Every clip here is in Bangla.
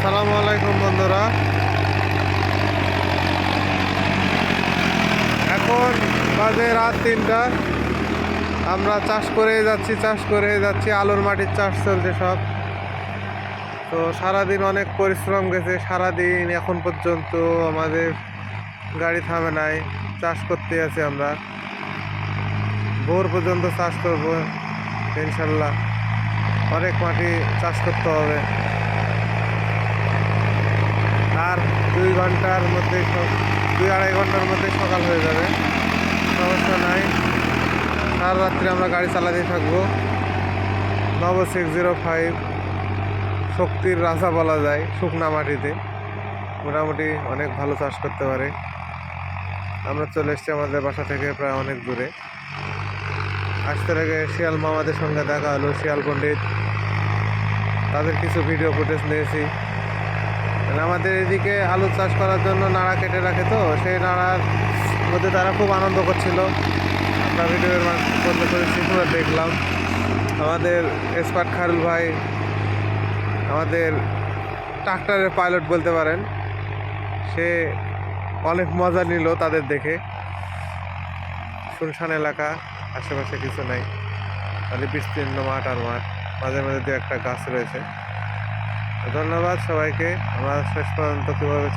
আসসালামু আলাইকুম বন্ধুরা। এখন বাজে রাত 3টা। আমরা চাষ করে যাচ্ছি আলুর মাটির চাষ চলছে সব। তো সারাদিন অনেক পরিশ্রম গেছে, সারাদিন এখন পর্যন্ত আমাদের গাড়ি থামে নাই, চাষ করতে আছি আমরা। ভোর পর্যন্ত চাষ করব ইনশাল্লাহ। অনেক মাটি চাষ করতে হবে, আর 2-2.5 ঘন্টার মধ্যে সকাল হয়ে যাবে। সমস্যা নাই, সারা রাত্রি আমরা গাড়ি চালাতেই থাকবো। নব 605 শক্তির রাজা বলা যায়। শুকনা মাটিতে মোটামুটি অনেক ভালো চাষ করতে পারে। আমরা চলে এসেছি আমাদের বাসা থেকে প্রায় অনেক দূরে। আসতে আগে শিয়াল মামাদের সঙ্গে দেখা হলো, শিয়াল পণ্ডিত, তাদের কিছু ভিডিও ফুটেজ নিয়েছি। আমাদের এদিকে আলু চাষ করার জন্য নাড়া কেটে রাখে, তো সেই নাড়ার মধ্যে তারা খুব আনন্দ করছিল। আমরা ভিডিওর মধ্যে করেছি, পুরো দেখলাম। আমাদের এক্সপার্ট খারুল ভাই, আমাদের ট্রাক্টরের পাইলট বলতে পারেন, সে অনেক মজা নিল তাদের দেখে। শুনশান এলাকা, আশেপাশে কিছু নাই, খালি বিস্তীর্ণ মাঠ আর মাঠ, মাঝে মাঝে দু একটা গাছ রয়েছে। ধন্যবাদ সবাইকে। আমরা শেষ পর্যন্ত কীভাবে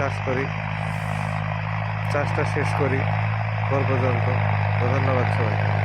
চাষটা শেষ করি ভোর পর্যন্ত। ধন্যবাদ সবাইকে।